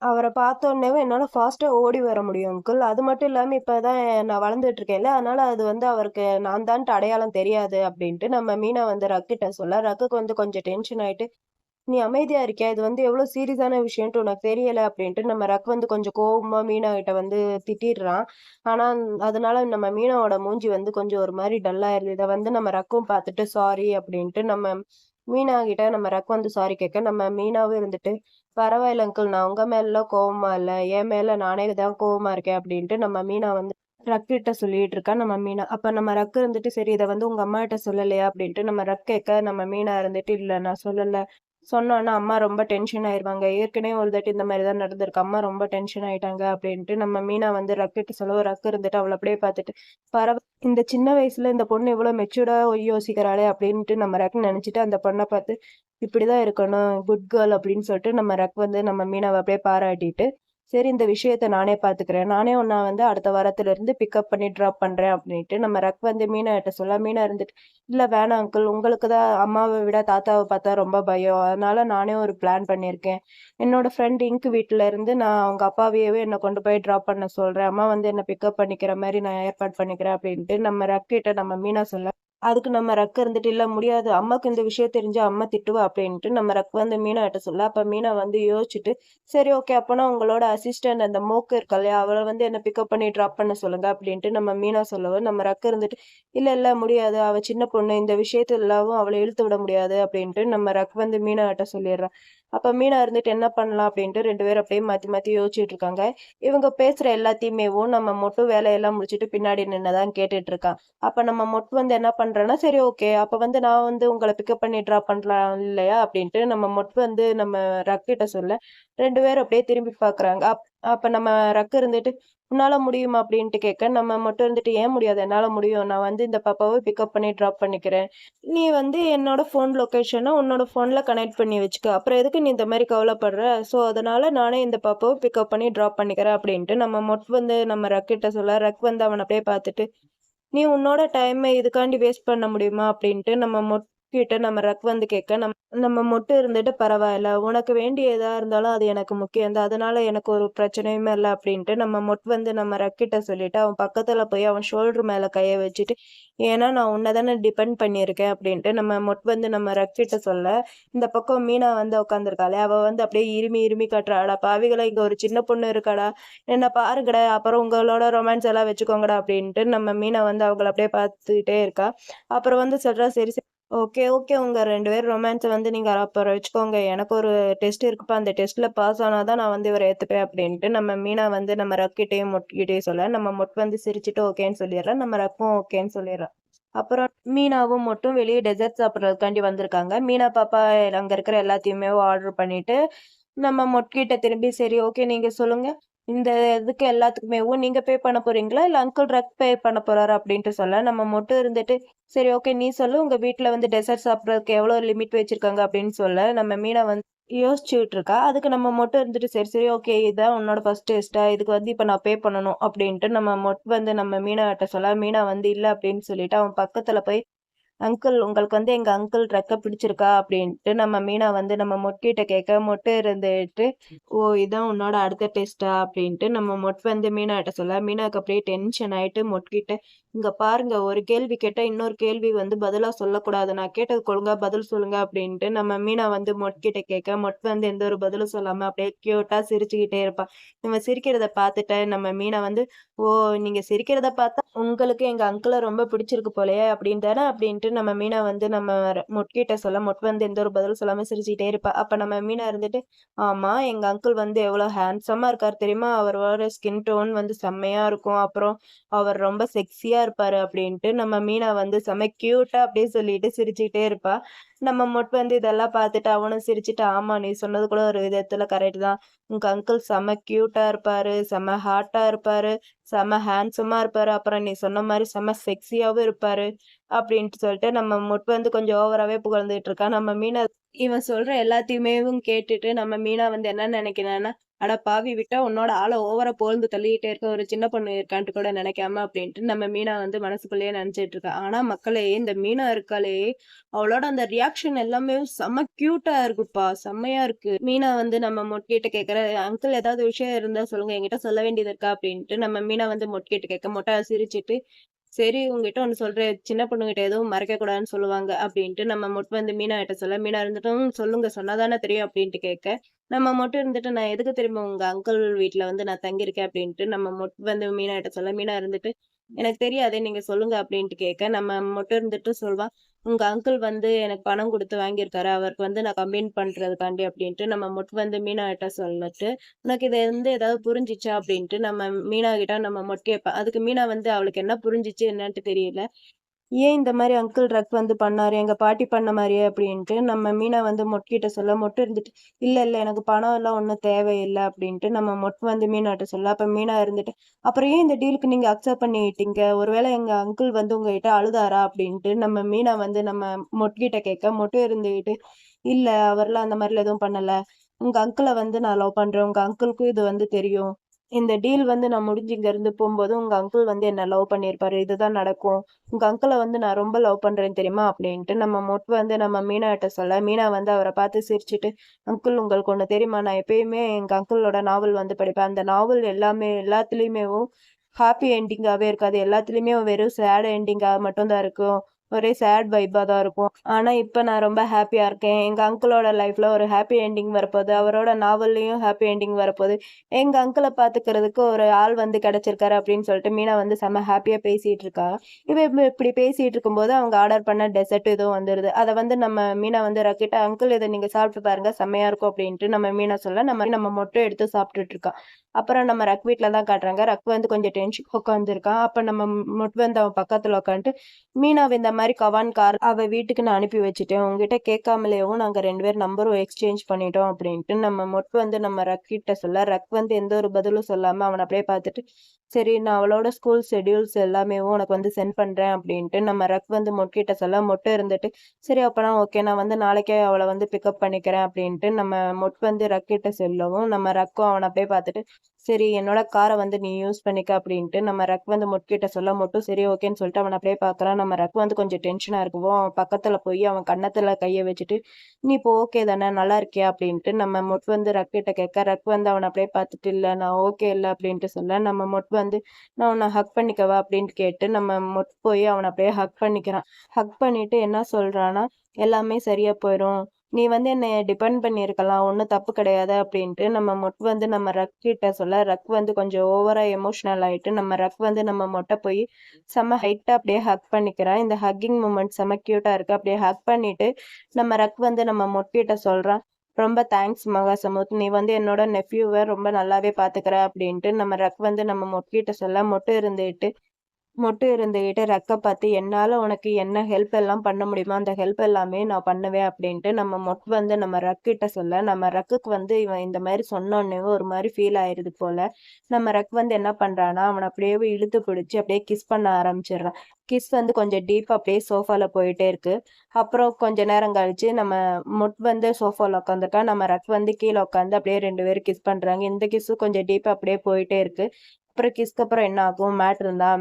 அவர பார்த்தோன்னேவும் என்னால ஃபாஸ்ட்டா ஓடி வர முடியும் அங்கிள். அது மட்டும் இல்லாம இப்ப தான் நான் வளர்ந்துட்டு இருக்கேன்ல, அதனால அது வந்து அவருக்கு நான் தான்ட்டு அடையாளம் தெரியாது" அப்படின்ட்டு நம்ம மீனா வந்து ரக்கிட்ட சொல்ல, ரக்குக்கு வந்து கொஞ்சம் டென்ஷன் ஆயிட்டு, "நீ அமைதியா இருக்கியா? இது வந்து எவ்ளோ சீரியஸான விஷயம்ன்ட்டு உனக்கு தெரியல" அப்படின்ட்டு நம்ம ரக் வந்து கொஞ்சம் கோவமா மீனா கிட்ட வந்து திட்டிடுறான். ஆனா அதனால நம்ம மீனாவோட மூஞ்சி வந்து கொஞ்சம் ஒரு மாரி டல் ஆயிருது. இத வந்து நம்ம ரக்கும் பார்த்துட்டு சாரி அப்படின்ட்டு நம்ம மீனா கிட்ட நம்ம ரக் வந்து சாரி கேட்க, நம்ம மீனாவும் இருந்துட்டு, "பரவாயில்ல அங்கிள். நான் உங்க மேலலாம் கோவமா இல்ல. என் மேல நானே தான் கோவமா இருக்கேன்" அப்படின்ட்டு நம்ம மீனா வந்து ரக்கிட்ட சொல்லிட்டு இருக்கா நம்ம மீனா. அப்ப நம்ம ரக் இருந்துட்டு, "சரி இத வந்து உங்க அம்மாகிட்ட சொல்லலையா?" அப்படின்ட்டு நம்ம ரக் கேட்க, நம்ம மீனா இருந்துட்டு, "இல்ல நான் சொல்லல. சொன்னோன்னா அம்மா ரொம்ப டென்ஷன் ஆயிருவாங்க. ஏற்கனவே ஒரு தாட்டி இந்த மாரி தான் நடந்திருக்கு. அம்மா ரொம்ப டென்ஷன் ஆயிட்டாங்க" அப்படின்ட்டு நம்ம மீனா வந்து ரக்கிட்ட சொல்லவும், ரக் இருந்துட்டு அவள அப்படியே பார்த்துட்டு, இந்த சின்ன வயசுல இந்த பொண்ணு இவ்வளோ மெச்சூர்டா யோசிக்கிறாளே! அப்டின்ட்டு நம்ம ரக் நெனச்சுட்டு அந்த பொண்ண பார்த்து, இப்படிதான் இருக்கணும். குட் கேர்ள் அப்படின்னு சொல்லிட்டு நம்ம ரக் வந்து நம்ம மீனாவ அப்படியே பாராட்டிட்டு, சரி இந்த விஷயத்த நானே பார்த்துக்கிறேன். நானே உன்ன வந்து அடுத்த வாரத்திலருந்து பிக்கப் பண்ணி ட்ராப் பண்றேன் அப்படின்ட்டு நம்ம ரக் வந்து மீனாட்ட சொல்ல, மீனா இருந்துட்டு, இல்ல வேணாம் அங்கிள். உங்களுக்கு தான் அம்மாவ விட தாத்தாவ பார்த்தா ரொம்ப பயம். அதனால நானே ஒரு பிளான் பண்ணியிருக்கேன். என்னோட ஃப்ரெண்ட் இங்க் வீட்ல இருந்து நான் அவங்க அப்பாவையவே என்ன கொண்டு போய் ட்ராப் பண்ண சொல்றேன். அம்மா வந்து என்ன பிக்கப் பண்ணிக்கிற மாரி நான் ஏற்பாடு பண்ணிக்கிறேன் அப்டின்ட்டு நம்ம ரக்கிட்ட நம்ம மீனா சொல்ல, அதுக்கு நம்ம ரக் இருந்துட்டு, இல்ல முடியாது. அம்மாக்கு இந்த விஷயம் தெரிஞ்சா அம்மா திட்டுவா அப்டின்ட்டு நம்ம ரக் வந்து மீனாட்ட சொல்ல, அப்ப மீனா வந்து யோசிச்சுட்டு, சரி ஓகே. அப்பனா உங்களோட அசிஸ்டன்ட் அந்த மோக்கு இருக்கா இல்லையா? அவள வந்து என்ன பிக்கப் பண்ணி ட்ராப் பண்ண சொல்லுங்க அப்டின்ட்டு நம்ம மீனா சொல்லவும், நம்ம ரக் இருந்துட்டு, இல்ல இல்ல முடியாது. அவ சின்ன பொண்ணு. இந்த விஷயத்துலவும் அவள இழுத்து விட முடியாது அப்டின்ட்டு நம்ம ரக் வந்து மீனாட்ட சொல்லிர்றான். அப்ப மீனா இருந்துட்டு என்ன பண்ணலாம் அப்டின்ட்டு 2 பேரும் அப்டியே மாத்தி மாத்தி யோசிச்சுட்டு இருக்காங்க. இவங்க பேசுற எல்லாத்தையுமேவும் நம்ம மொட்டு வேலையெல்லாம் முடிச்சுட்டு பின்னாடி நின்னு தான் கேட்டுட்டு இருக்கா. அப்ப நம்ம மொட்டு வந்து என்ன பண்றேன்னா, சரி ஓகே. அப்ப வந்து நான் வந்து உங்கள பிக்கப் பண்ணி ட்ராப் பண்ணலாம் இல்லையா? அப்டின்ட்டு நம்ம மொட்டு வந்து நம்ம ரக் கிட்ட சொல்ல, 2 பேரும் அப்டியே திரும்பி பார்க்குறாங்க. அப்ப நம்ம ரக் இருந்துட்டு, "உன்னால முடியுமா?" அப்டின்ட்டு கேட்க, நம்ம மட்டும் இருந்துட்டு, "ஏன் முடியாது? என்னால முடியும். நான் வந்து இந்த பாப்பாவ பிக்கப் பண்ணி ட்ராப் பண்ணிக்கிறேன். நீ வந்து என்னோட ஃபோன் லொகேஷன உன்னோட ஃபோன்ல கனெக்ட் பண்ணி வச்சுக்க. அப்புறம் எதுக்கு நீ இந்த மாரி கவலைப்படுற? ஸோ, அதனால நானே இந்த பாப்பாவ பிக்கப் பண்ணி ட்ராப் பண்ணிக்கிறேன்" அப்டின்ட்டு நம்ம மொட் வந்து நம்ம ரக் கிட்ட சொல்ல, ரக் வந்து அவன அப்டியே பார்த்துட்டு, "நீ உன்னோட டைம இதுக்காண்டி வேஸ்ட் பண்ண முடியுமா?" அப்டின்ட்டு நம்ம கிட்ட நம்ம ரக் வந்து கேட்க, நம்ம மட்டும் இருந்துட்டு பரவாயில்ல. உனக்கு வேண்டிய எதா இருந்தாலும் அது எனக்கு முக்கியம் தான். அதனால எனக்கு ஒரு பிரச்சனையுமே இல்ல அப்டின்ட்டு நம்ம மொட் வந்து நம்ம ரக்கிட்ட சொல்லிட்டு, அவன் பக்கத்துல போய் அவன் ஷோல்டர் மேல கைய வச்சுட்டு, ஏன்னா நான் உன்ன தானே டிபெண்ட் பண்ணியிருக்கேன் அப்டின்ட்டு நம்ம மொட் வந்து நம்ம ரக்கிட்ட சொல்ல, இந்த பக்கம் மீனா வந்து உட்காந்துருக்காளே, அவ வந்து அப்டியே இருமி இருமி காட்டுறா. "அட பாவிகளா! இங்க ஒரு சின்ன பொண்ணு இருக்காடா. என்ன பாருங்கடா. அப்புறம் உங்களோட ரொமான்ஸ் எல்லாம் வச்சுக்கோங்கடா" அப்டின்ட்டு நம்ம மீனா வந்து அவங்கள அப்டியே பார்த்துக்கிட்டே இருக்கா. அப்புறம் வந்து சொல்றா, "சரி, சரி. Okay, okay. உங்க 2 பேரும் ரொமான்ஸ வந்து நீங்க அப்புறம் வச்சுக்கோங்க. எனக்கு ஒரு டெஸ்ட் இருக்குப்பா. அந்த டெஸ்ட்ல பாஸ் ஆனா தான் நான் வந்து இவர ஏத்துப்பேன் அப்டின்ட்டு நம்ம மீனா வந்து நம்ம ரக்கிட்டயும், மொட்கிட்டயும் சொல்ல, நம்ம மொட் வந்து சிரிச்சுட்டு ஓகேன்னு சொல்லிர்றா. நம்ம ரக்கும் ஓகேன்னு சொல்லிர்றா. அப்புறம் மீனாவும் மொட்டும் வெளிய டெசர்ட் சாப்பிடுறதுக்காண்டி வந்திருக்காங்க. மீனா பாப்பா அங்க இருக்கிற எல்லாத்தையுமே ஆர்டர் பண்ணிட்டு, நம்ம மொட்கிட்ட திரும்பி சரி ஓகே நீங்க சொல்லுங்க. இந்த இதுக்கு எல்லாத்துக்குமேவும் நீங்க பே பண்ண போறீங்களா? இல்ல அங்கிள் ரக் பே பண்ண போறாரா? அப்டின்ட்டு சொல்ல, நம்ம மொட்டு இருந்துட்டு, சரி ஓகே நீ சொல்லு. உங்க வீட்ல வந்து டெசர்ட் சாப்பிடுறதுக்கு எவ்வளோ லிமிட் வச்சிருக்காங்க? அப்டின்னு சொல்ல, நம்ம மீனா வந்து யோசிச்சுட்டு இருக்கா. அதுக்கு நம்ம மொட்டு இருந்துட்டு, சரி, சரி ஓகே இதான் உன்னோட ஃபர்ஸ்ட் டெஸ்ட்டா? இதுக்கு வந்து இப்ப நான் பே பண்ணணும் அப்டின்ட்டு நம்ம மொட் வந்து நம்ம மீனாட்ட சொல்ல, மீனா வந்து இல்ல அப்டின்னு சொல்லிட்டு, அவன் பக்கத்துல போய் அங்கிள் உங்களுக்கு வந்து எங்க அங்கிள் ரெக்க பிடிச்சிருக்கா? அப்படின்ட்டு நம்ம மீனா வந்து நம்ம மொட்கிட்ட கேட்க, மொட்டு இருந்துட்டு, "ஓ! இதான் உன்னோட அடுத்த டெஸ்ட்டா?" அப்படின்ட்டு நம்ம மொட் வந்து மீனாட்ட சொல்ல, மீனாக்கு அப்படியே டென்ஷன் ஆயிட்டு மொட்கிட்ட, "இங்க பாருங்க ஒரு கேள்வி கேட்டா இன்னொரு கேள்வி வந்து பதிலா சொல்லக்கூடாது. நான் கேட்டதுக்கு ஒழுங்கா பதில் சொல்லுங்க." அப்படின்ட்டு நம்ம மீனா வந்து மொட்கிட்ட கேட்க, மொட் வந்து எந்த ஒரு பதிலும் சொல்லாம அப்படியே கியூட்டா சிரிச்சுக்கிட்டே இருப்பா. இவன் சிரிக்கிறத பார்த்துட்டு நம்ம மீனா வந்து, "ஓ! நீங்க சிரிக்கிறத பார்த்தா உங்களுக்கு எங்க அங்கிள ரொம்ப பிடிச்சிருக்கு போலயே அப்படின்னு தானே?" அப்படின்ட்டு நம்ம மீனா வந்து நம்ம மொட்கிட்ட சொல்ல, மொட் வந்து எந்த ஒரு பதிலும் சொல்லாம சிரிச்சுக்கிட்டே இருப்பா. அப்ப நம்ம மீனா இருந்துட்டு, "ஆமா, எங்க அங்கிள் வந்து எவ்வளோ ஹேண்ட்ஸமா இருக்காரு தெரியுமா? அவரோட ஸ்கின் டோன் வந்து செம்மையா இருக்கும். அப்புறம் அவர் ரொம்ப செக்ஸியா இருப்பாரு." அப்படின்ட்டு நம்ம மீனா வந்து செம்ம கியூட்டா அப்படியே சொல்லிட்டு சிரிச்சுக்கிட்டே இருப்பா. நம்ம மொட் வந்து இதெல்லாம் பார்த்துட்டு அவனும் சிரிச்சுட்டு, "ஆமா, நீ சொன்னது கூட ஒரு விதத்துல கரெக்ட் தான். உங்க அங்கிள் செம்ம கியூட்டா இருப்பாரு, செம்ம ஹாட்டா இருப்பாரு. செம்ம ஹேண்ட்ஸமா இருப்பாரு. அப்புறம் நீ சொன்ன மாரி செம்ம செக்ஸியாவும் இருப்பாரு. அப்டின்ட்டு சொல்லிட்டு நம்ம மொட் வந்து கொஞ்சம் ஓவராவே புகழ்ந்துட்டு இருக்கா. நம்ம மீனா இவன் சொல்ற எல்லாத்தையுமேவும் கேட்டுட்டு நம்ம மீனா வந்து என்ன நெனைக்கிறான்னா, "அட பாவி விட்டா உன்னோட ஆள ஓவரா புகழ்ந்து தள்ளிக்கிட்டே இருக்க ஒரு சின்ன பொண்ணு இருக்கான்ட்டு கூட நெனைக்காம" அப்டின்ட்டு நம்ம மீனா வந்து மனசுக்குள்ளேயே நெனச்சுட்டு இருக்கா. ஆனா மக்களே இந்த மீனா இருக்காளே, அவளோட அந்த ரியாக்ஷன் எல்லாமே செம்ம கியூட்டா இருக்குப்பா. செம்மையா இருக்கு. மீனா வந்து நம்ம மொட் கிட்ட கேட்கறா, "அங்கிள் ஏதாவது விஷயம் இருந்தா சொல்லுங்க. என்கிட்ட சொல்ல வேண்டியது இருக்கா?" அப்டின்ட்டு நம்ம மீனா வந்து மொட் கிட்ட கேட்க, மொட்ட சிரிச்சுட்டு சரி உன்கிட்ட ஒண்ணு சொல்றேன். சின்ன பொண்ணுகிட்ட எதுவும் மறைக்கக்கூடாதுன்னு சொல்லுவாங்க அப்டின்ட்டு நம்ம மொட் வந்து மீனா கிட்ட சொல்ல, மீனா இருந்துட்டு சொல்லுங்க சொன்னா தானே தெரியும் அப்டின்ட்டு கேட்க, நம்ம மொட்டு இருந்துட்டு நான் எதுக்கு தெரியுமா உங்க அங்கிள் வீட்ல வந்து நான் தங்கியிருக்கேன் அப்டின்ட்டு நம்ம மொட் வந்து மீனா கிட்ட சொல்ல, மீனா இருந்துட்டு எனக்கு தெரியாதே நீங்க சொல்லுங்க அப்டின்ட்டு கேட்க, நம்ம மொட்டு இருந்துட்டு சொல்வா, உங்க அங்கிள் வந்து எனக்கு பணம் குடுத்து வாங்கியிருக்காரு. அவருக்கு வந்து நான் கம்பெயின் பண்றதுக்காண்டி அப்டின்ட்டு நம்ம மொட் வந்து மீனா கிட்ட சொல்லிட்டு, உனக்கு இது வந்து ஏதாவது புரிஞ்சுச்சா? அப்டின்ட்டு நம்ம மீனா கிட்ட நம்ம மொட் கேட்பா. அதுக்கு மீனா வந்து அவளுக்கு என்ன புரிஞ்சுச்சு என்னன்ட்டு தெரியல. ஏன் இந்த மாரி அங்கிள் ரக் வந்து பண்ணாரு? எங்க பாட்டி பண்ண மாரியே அப்டின்ட்டு நம்ம மீனா வந்து மொட்கிட்ட சொல்ல, மொட்டு இருந்துட்டு, "இல்ல, இல்ல எனக்கு பணம் எல்லாம் ஒண்ணும் தேவையில்ல" அப்டின்ட்டு நம்ம மொட் வந்து மீனாட்ட சொல்ல. அப்ப மீனா இருந்துட்டு, "அப்புறம் ஏன் இந்த டீலுக்கு நீங்க அக்செப்ட் பண்ணிட்டீங்க? ஒருவேள எங்க அங்கிள் வந்து உங்ககிட்ட அழுதாரா?" அப்டின்ட்டு நம்ம மீனா வந்து நம்ம மொட்கிட்ட கேட்க, மொட்டு இருந்துகிட்டு, "இல்ல அவர்லாம் அந்த மாரிலாம் எதுவும் பண்ணல. உங்க அங்கிள வந்து நான் லவ் பண்றேன். உங்க அங்கிளுக்கும் இது வந்து தெரியும். இந்த டீல் வந்து நான் முடிஞ்சு இங்கருந்து போம்போது, உங்க அங்கிள் வந்து என்ன லவ் பண்ணியிருப்பாரு. இதுதான் நடக்கும். உங்க அங்கிள வந்து நான் ரொம்ப லவ் பண்றேன் தெரியுமா?" அப்டின்ட்டு நம்ம மொட் வந்து நம்ம மீனாட்ட சொல்ல, மீனா வந்து அவர பார்த்து சிரிச்சுட்டு, "அங்கிள் உங்களுக்கு ஒண்ணு தெரியுமா? நான் எப்பயுமே எங்க அங்கிளோட நாவல் வந்து படிப்பேன். அந்த நாவல் எல்லாமே எல்லாத்துலயுமேவும் ஹாப்பி எண்டிங்காவே இருக்காது. எல்லாத்துலயுமே வெறும் சேட் எண்டிங்கா மட்டும் தான் இருக்கும். ஒரே சேட் வைப்பா தான் இருக்கும். ஆனா இப்ப நான் ரொம்ப ஹாப்பியா இருக்கேன். எங்க அங்கிளோட லைஃப்ல ஒரு ஹாப்பி எண்டிங் வரப்போது. அவரோட நாவல்லயும் ஹாப்பி எண்டிங் வரப்போது. எங்க அங்கிள பாத்துக்கிறதுக்கு ஒரு ஆள் வந்து கிடைச்சிருக்காரு" அப்படின்னு சொல்லிட்டு மீனா வந்து செம்ம ஹாப்பியா பேசிட்டு இருக்கா. இவ இப்படி பேசிட்டு இருக்கும்போது அவங்க ஆர்டர் பண்ண டெசர்ட் இதுவும் வந்துருது. அத வந்து நம்ம மீனா வந்து ரக்கிட்ட, "அங்கிள் இத நீங்க சாப்பிட்டு பாருங்க. செம்மையா இருக்கும்" அப்படின்ட்டு நம்ம மீனா சொல்ல, நம்ம மட்டும் எடுத்து சாப்பிட்டுட்டு இருக்கா. அப்புறம் நம்ம ரக் வீட்ல தான் காட்டுறாங்க. ரக் வந்து கொஞ்சம் டென்ஷன் உட்காந்துருக்கான். அப்ப நம்ம மொட் வந்து அவன் பக்கத்துல உட்காந்துட்டு, "மீனாவ இந்த மாரி கவான் கார் அவ வீட்டுக்கு நான் அனுப்பி வச்சுட்டேன். உன்கிட்ட கேட்காமலேயும் நாங்க 2 பேரும் நம்பரும் எக்ஸ்சேஞ்ச் பண்ணிட்டோம்" அப்படின்ட்டு நம்ம மொட் வந்து நம்ம ரக் கிட்ட சொல்ல, ரக் வந்து எந்த ஒரு பதிலும் சொல்லாம அவன அப்படியே பார்த்துட்டு, "சரி நான் அவளோட ஸ்கூல் ஷெட்யூல்ஸ் எல்லாமேவும் உனக்கு வந்து சென்ட் பண்றேன்" அப்படின்ட்டு நம்ம ரக் வந்து மொட் கிட்ட சொல்ல, மொட்டு இருந்துட்டு, "சரி அப்பனா ஓகே. நான் வந்து நாளைக்கே அவள வந்து பிக்கப் பண்ணிக்கிறேன்" அப்படின்ட்டு நம்ம மொட் வந்து ரக் கிட்ட சொல்லவும், நம்ம ரக்கும் அவன அப்படியே பார்த்துட்டு, "சரி என்னோட கார வந்து நீ யூஸ் பண்ணிக்க" அப்படின்ட்டு நம்ம ரக் வந்து மொட் கிட்ட சொல்ல, மொட்டும் சரி ஓகேன்னு சொல்லிட்டு அவன அப்படியே பார்க்குறான். நம்ம ரக் வந்து கொஞ்சம் கொஞ்சம் டென்ஷனா இருக்கவும் அவன் பக்கத்துல போய் அவன் கன்னத்துல கைய வச்சுட்டு, "நீ இப்போ ஓகே தானே? நல்லா இருக்கியா?" அப்படின்ட்டு நம்ம மொட் வந்து ரக்கிட்ட கேட்க, ரக் வந்து அவன அப்படியே பார்த்துட்டு, "இல்ல நான் ஓகே இல்ல" அப்படின்ட்டு சொல்ல, நம்ம மொட் வந்து, "நான் உன்ன ஹக் பண்ணிக்கவா?" அப்படின்ட்டு கேட்டு நம்ம மொட் போய் அவன அப்படியே ஹக் பண்ணிக்கிறான். ஹக் பண்ணிட்டு என்ன சொல்றான்னா, "எல்லாமே சரியா போயிரும். நீ வந்து என்னைய டிபெண்ட் பண்ணியிருக்கலாம். ஒண்ணும் தப்பு கிடையாது" அப்படின்ட்டு நம்ம மொட் வந்து நம்ம ரக் கிட்ட சொல்ல, ரக் வந்து கொஞ்சம் ஓவரா எமோஷனல் ஆயிட்டு, நம்ம ரக் வந்து நம்ம மொட்ட போய் செம்ம ஹைட்டா அப்படியே ஹக் பண்ணிக்கிறான். இந்த ஹக்கிங் மூமெண்ட் செம்ம கியூட்டா இருக்கு. அப்படியே ஹக் பண்ணிட்டு, நம்ம ரக் வந்து நம்ம மொட் கிட்ட சொல்றான், "ரொம்ப தேங்க்ஸ் மகாசமுத். நீ வந்து என்னோட நெஃப்யூவ ரொம்ப நல்லாவே பார்த்துக்கிற" அப்படின்ட்டு நம்ம ரக் வந்து நம்ம மொட் கிட்ட சொல்ல, மொட்டு இருந்துகிட்டு ரெக்க பாத்து, "என்னால உனக்கு என்ன ஹெல்ப் எல்லாம் பண்ண முடியுமோ, அந்த ஹெல்ப் எல்லாமே நான் பண்ணுவேன்" அப்படின்ட்டு நம்ம மொட் வந்து நம்ம ரக் கிட்ட சொல்ல, நம்ம ரக்குக்கு வந்து இவன் இந்த மாரி சொன்னோனே ஒரு மாரி ஃபீல் ஆயிருது போல. நம்ம ரக் வந்து என்ன பண்றான்னா, அவன அப்படியே இழுத்து பிடிச்சு அப்படியே கிஸ் பண்ண ஆரம்பிச்சிடுறான். கிஸ் வந்து கொஞ்சம் டீப்பா அப்படியே சோஃபால போயிட்டே இருக்கு. அப்புறம் கொஞ்ச நேரம் கழிச்சு நம்ம மொட் வந்து சோஃபால உட்காந்துருக்கான். நம்ம ரக் வந்து கீழ உட்காந்து அப்படியே 2 பேரும் கிஸ் பண்றாங்க. இந்த கிஸ்ஸும் கொஞ்சம் டீப்பா அப்படியே போயிட்டே இருக்கு. அப்புறம் கிஸ்க்கு அப்புறம் என்ன ஆகும்?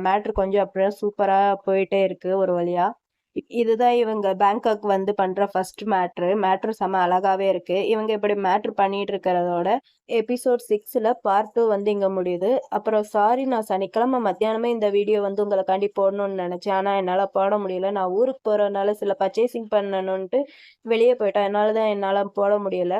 மேட்ரு கொஞ்சம் அப்படியே சூப்பரா போயிட்டே இருக்கு ஒரு வழியா. இதுதான் இவங்க பேங்காக் வந்து பண்ற ஃபர்ஸ்ட் மேட்ரு. மேட்ரு செம்ம அழகாவே இருக்கு. இவங்க இப்படி மேட்ரு பண்ணிட்டு இருக்கிறதோட, எபிசோட் 6ல பார்ட் 2 வந்து இங்க முடியுது. அப்புறம் சாரி நான் சனிக்கிழமை மத்தியானமே இந்த வீடியோ வந்து உங்களுக்காண்டி போடணும்னு நெனச்சேன். ஆனா என்னால போட முடியல. நான் ஊருக்கு போறதுனால சில பர்ச்சேசிங் பண்ணணுன்ட்டு வெளிய போயிட்டேன். அதனால தான் என்னால போட முடியல.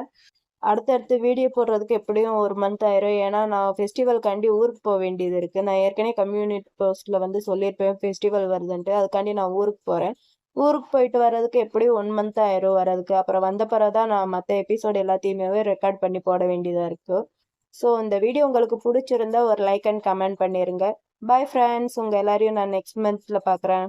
அடுத்தடுத்து வீடியோ போடுறதுக்கு எப்படியும் 1 மந்த் ஆயிரும். ஏன்னா, நான் ஃபெஸ்டிவல்காண்டி ஊருக்கு வேண்டியது இருக்கு. நான் ஏற்கனவே கம்யூனிட்டி போஸ்ட்ல வந்து சொல்லியிருப்பேன் ஃபெஸ்டிவல் வருதுன்ட்டு. அதுக்காண்டி நான் ஊருக்கு போறேன். ஊருக்கு போயிட்டு வர்றதுக்கு எப்படியும் 1 மந்த் ஆயிரும் வர்றதுக்கு. அப்புறம் வந்த பிறகு தான் நான் மத்த எபிசோட் எல்லாத்தையுமே ரெக்கார்ட் பண்ணி போட வேண்டியதா இருக்கு. ஸோ இந்த வீடியோ உங்களுக்கு புடிச்சிருந்தா ஒரு லைக் அண்ட் கமெண்ட் பண்ணிருங்க. பாய் ஃபிரெண்ட்ஸ். உங்க எல்லாரையும் நான் நெக்ஸ்ட் மந்த்ல பார்க்குறேன்.